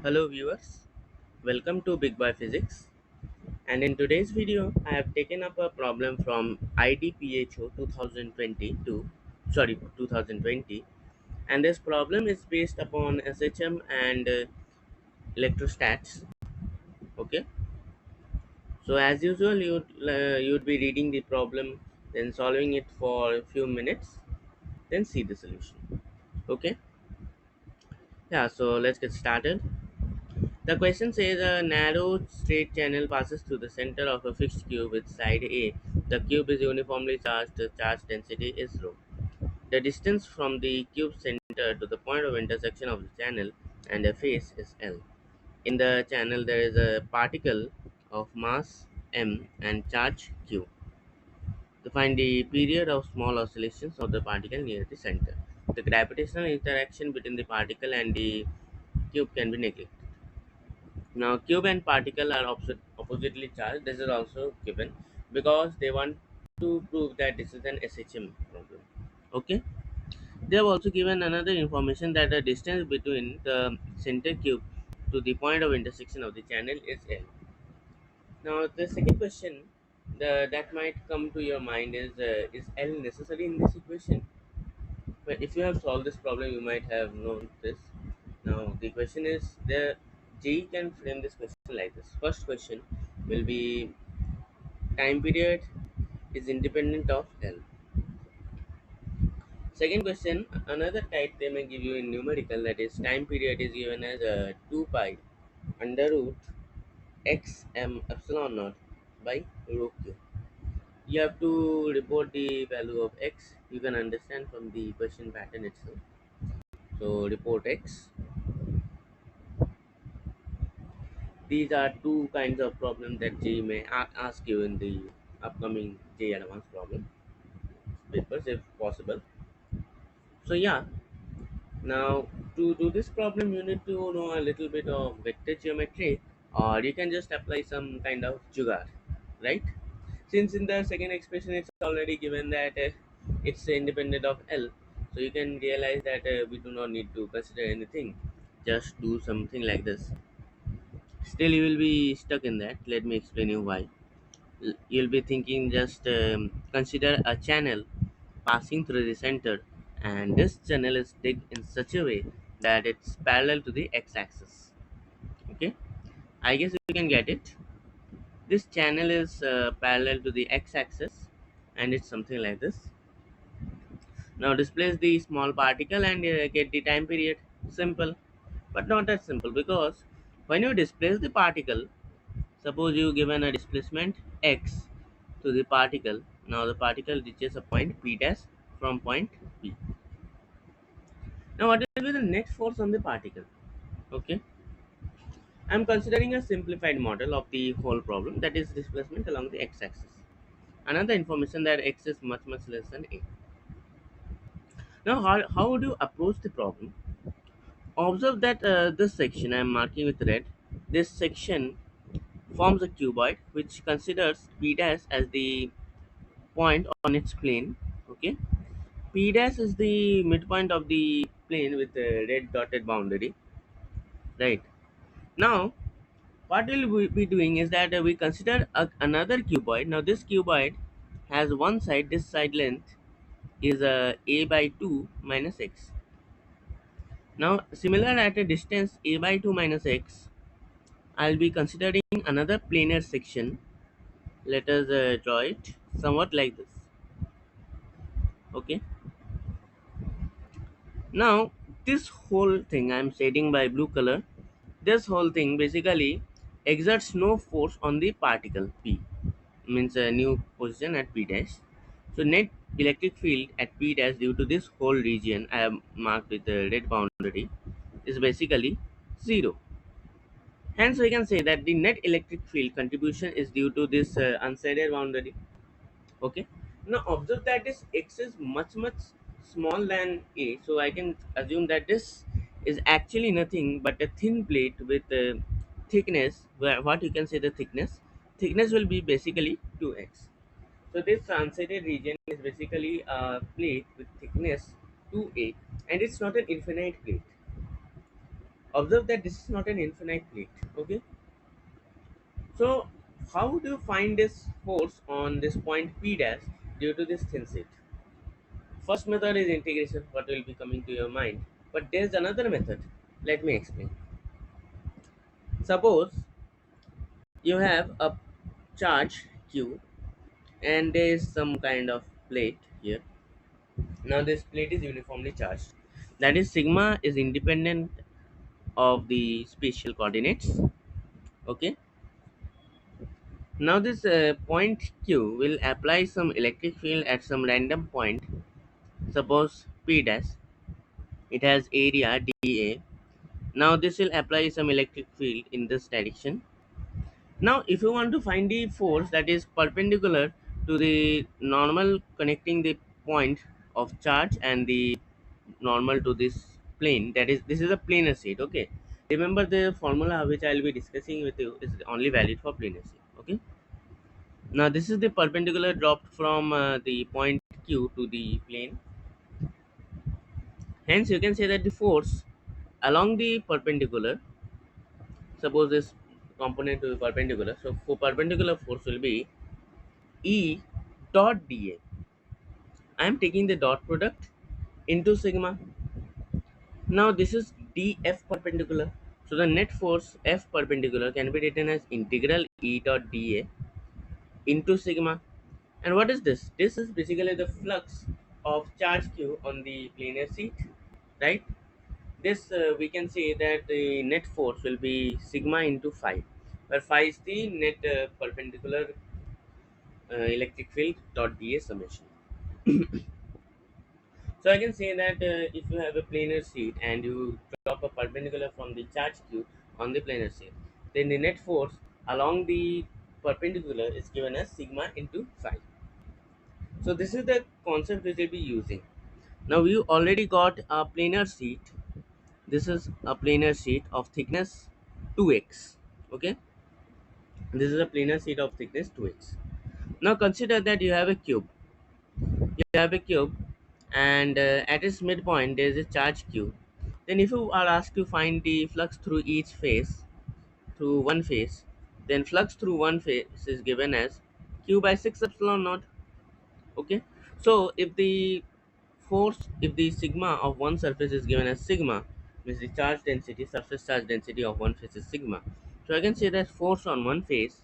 Hello viewers, welcome to Big Boy Physics, and in today's video I have taken up a problem from idpho 2020, and this problem is based upon SHM and electrostats. Okay, so as usual you'd be reading the problem, then solving it for a few minutes, then see the solution. Okay, yeah, so let's get started. The question says a narrow straight channel passes through the center of a fixed cube with side A. The cube is uniformly charged, the charge density is rho. The distance from the cube center to the point of intersection of the channel and the face is L. In the channel there is a particle of mass m and charge q. To find the period of small oscillations of the particle near the center. The gravitational interaction between the particle and the cube can be neglected. Now, cube and particle are oppositely charged. This is also given because they want to prove that this is an SHM problem. Okay. They have also given another information that the distance between the center cube to the point of intersection of the channel is L. Now, the second question that might come to your mind is L necessary in this equation? But if you have solved this problem, you might have known this. Now, the question is the J can frame this question like this. First question will be time period is independent of L. Second question, another type they may give you in numerical, that is time period is given as 2 pi under root x m epsilon naught by rho q. You have to report the value of x. You can understand from the question pattern itself. So report x. These are two kinds of problems that J may ask you in the upcoming J advanced problem papers if possible. So yeah, now to do this problem you need to know a little bit of vector geometry, or you can just apply some kind of jugaad, right? Since in the second expression it's already given that it's independent of L, so you can realize that we do not need to consider anything, just do something like this. Still you will be stuck in that. Let me explain you why. You'll be thinking, just consider a channel passing through the center, and this channel is digged in such a way that it's parallel to the x-axis. Okay, I guess you can get it. This channel is parallel to the x-axis, and it's something like this. Now displace the small particle and get the time period. Simple, but not that simple, because when you displace the particle, suppose you given a displacement x to the particle. Now the particle reaches a point P dash from point P. Now what will be the net force on the particle? Okay, I am considering a simplified model of the whole problem, that is displacement along the x-axis. Another information that x is much less than a. Now how would you approach the problem? Observe that this section I am marking with red. This section forms a cuboid which considers P dash as the point on its plane. Okay, P dash is the midpoint of the plane with a red dotted boundary. Right. Now, what will we be doing is that we consider another cuboid. Now, this cuboid has one side. This side length is a by 2 minus x. Now, similar at a distance a by 2 minus x, I'll be considering another planar section. Let us draw it somewhat like this. Okay. Now, this whole thing I'm shading by blue color. This whole thing basically exerts no force on the particle P, means a new position at P dash. So net electric field at P dash due to this whole region I have marked with the red boundary is basically 0. Hence we can say that the net electric field contribution is due to this unshaded boundary. Okay, now observe that this x is much small than a, so I can assume that this is actually nothing but a thin plate with thickness, where what you can say the thickness will be basically 2x. So this unshaded region is basically a plate with thickness 2a, and it's not an infinite plate. Observe that this is not an infinite plate. Okay, so how do you find this force on this point P dash due to this thin sheet? First method is integration, what will be coming to your mind. But there's another method. Let me explain. Suppose you have a charge Q and there is some kind of plate here. Now this plate is uniformly charged. That is sigma is independent of the spatial coordinates. Okay. Now this point Q will apply some electric field at some random point. Suppose P dash. It has area dA. Now this will apply some electric field in this direction. Now if you want to find the force that is perpendicular to the normal connecting the point of charge and the normal to this plane, that is, this is a planar sheet. Okay, remember the formula which I will be discussing with you is only valid for planar sheet. Okay, now this is the perpendicular dropped from the point Q to the plane. Hence you can say that the force along the perpendicular, suppose this component to be perpendicular, so for perpendicular force will be E dot dA. I am taking the dot product into sigma. Now this is dF perpendicular. So the net force F perpendicular can be written as integral E dot dA into sigma. And what is this? This is basically the flux of charge Q on the planar sheet, right? This we can say that the net force will be sigma into phi, where phi is the net perpendicular electric field dot dA summation. So I can say that if you have a planar sheet and you drop a perpendicular from the charge Q on the planar sheet, then the net force along the perpendicular is given as sigma into phi. So this is the concept we will be using. Now you already got a planar sheet. This is a planar sheet of thickness 2x. Okay, this is a planar sheet of thickness 2x. Now consider that you have a cube. You have a cube and at its midpoint there is a charge q. Then if you are asked to find the flux through each face, through one face, then flux through one face is given as q by 6 epsilon naught. Okay, so if the sigma of one surface is given as sigma, means the charge density, surface charge density of one face is sigma, so I can say that force on one face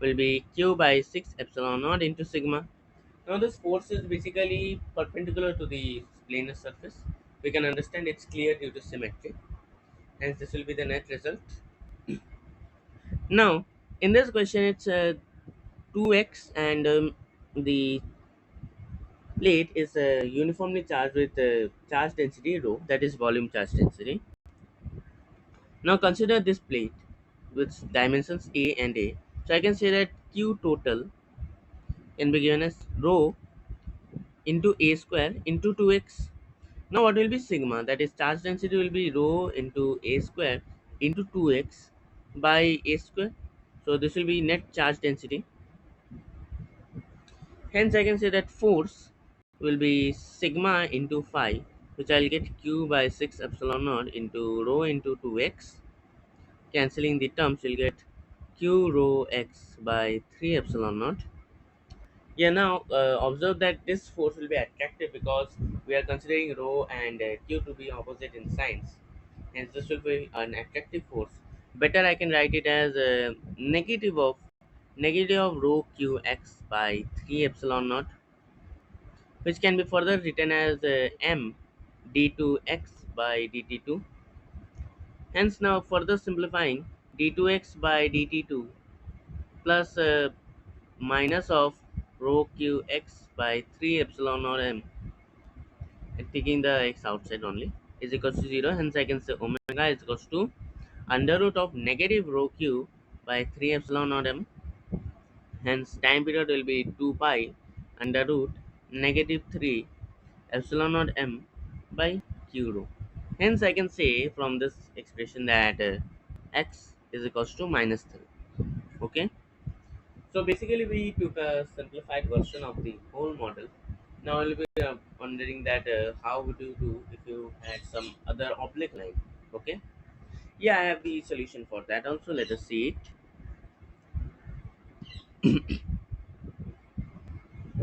will be q by 6 epsilon naught into sigma. Now this force is basically perpendicular to the planar surface. We can understand it's clear due to symmetry. Hence this will be the net result. Now in this question it's 2x and the plate is uniformly charged with charge density rho, that is volume charge density. Now consider this plate with dimensions a and a. So I can say that q total can be given as rho into a square into 2x. Now what will be sigma? That is charge density will be rho into a square into 2x by a square. So this will be net charge density. Hence I can say that force will be sigma into phi, which I'll get q by 6 epsilon naught into rho into 2x. Cancelling the terms, you'll get q rho x by 3 epsilon naught. Yeah, now observe that this force will be attractive because we are considering rho and q to be opposite in signs. Hence, this will be an attractive force. Better, I can write it as negative of rho q x by 3 epsilon naught, which can be further written as m d2x by dt2. Hence, now further simplifying, d2x by dt2 plus minus of rho q x by 3 epsilon naught m, and taking the x outside only, is equals to 0. Hence I can say omega is equals to under root of negative rho q by 3 epsilon naught m. Hence time period will be 2 pi under root negative 3 epsilon naught m by q rho. Hence I can say from this expression that x is equals to minus 3. Okay, so basically we took a simplified version of the whole model. Now I'll be wondering that how would you do if you had some other oblique line. Okay, Yeah, I have the solution for that also. Let us see it.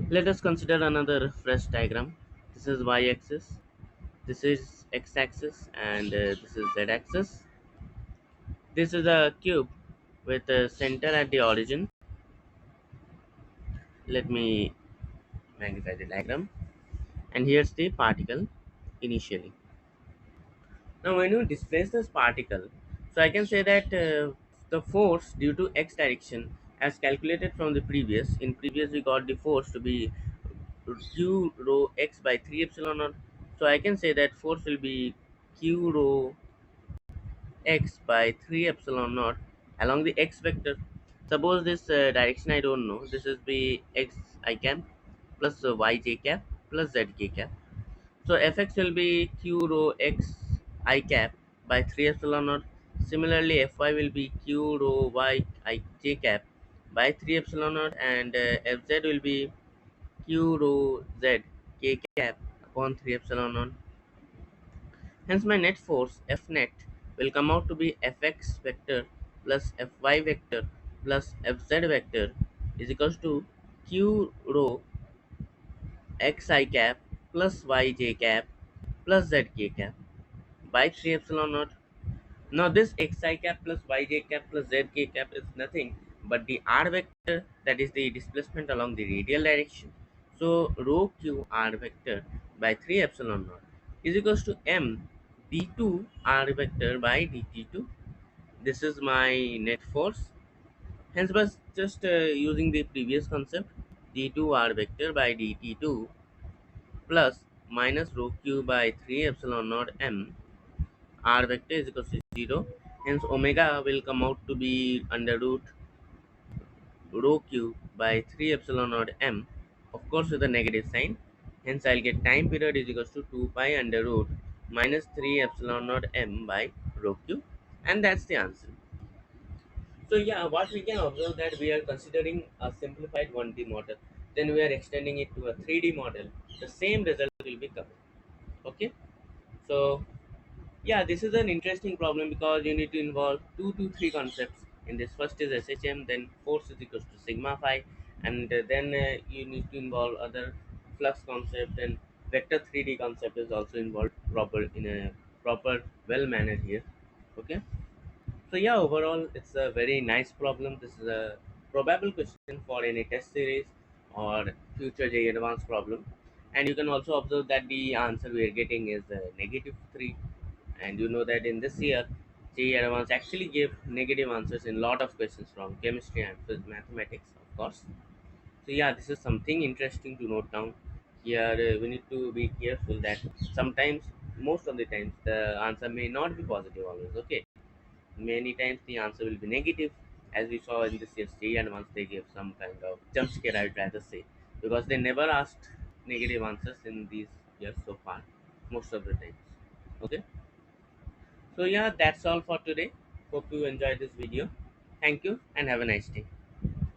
Let us consider another fresh diagram. This is y-axis, this is x-axis, and this is z-axis. This is a cube with a center at the origin. Let me magnify the diagram. And here's the particle initially. Now, when you displace this particle, so I can say that the force due to x direction as calculated from the previous. In previous, we got the force to be q rho x by 3 epsilon naught. So I can say that force will be q rho x by 3 epsilon naught along the x vector. Suppose this direction I don't know. This is the x I cap plus y j cap plus z k cap. So fx will be q rho x I cap by 3 epsilon naught. Similarly, fy will be q rho y I j cap by 3 epsilon naught, and fz will be q rho z k cap upon 3 epsilon naught. Hence, my net force F net will come out to be Fx vector plus Fy vector plus Fz vector is equals to Q rho xi cap plus yj cap plus zk cap by 3 epsilon naught. Now, this xi cap plus yj cap plus zk cap is nothing but the r vector, that is the displacement along the radial direction. So, rho q r vector by 3 epsilon naught is equals to m d2 r vector by dt2. This is my net force. Hence, by just using the previous concept, d2 r vector by dt2 plus minus rho q by 3 epsilon naught m r vector is equal to 0. Hence, omega will come out to be under root rho q by 3 epsilon naught m, of course with a negative sign. Hence, I'll get time period is equal to 2 pi under root minus 3 epsilon naught m by rho q, and that's the answer. So yeah, what we can observe that we are considering a simplified 1D model, then we are extending it to a 3D model. The same result will be coming. Okay. So yeah, this is an interesting problem because you need to involve two to three concepts. In this, first is SHM, then force is equals to sigma phi, and then you need to involve other flux concept, and vector 3D concept is also involved proper in a proper well mannered here. Okay. So yeah, overall it's a very nice problem. This is a probable question for any test series or future JEE advanced problem. And you can also observe that the answer we are getting is -3. And you know that in this year, JEE advanced actually gave negative answers in lot of questions from chemistry and mathematics, of course. So yeah, this is something interesting to note down. Here we need to be careful that sometimes, most of the times, the answer may not be positive always. Okay, many times the answer will be negative, as we saw in this year's JEE, and once they gave some kind of jump scare, I'd rather say, because they never asked negative answers in these years so far, most of the times. Okay, so yeah, that's all for today. Hope you enjoyed this video. Thank you and have a nice day.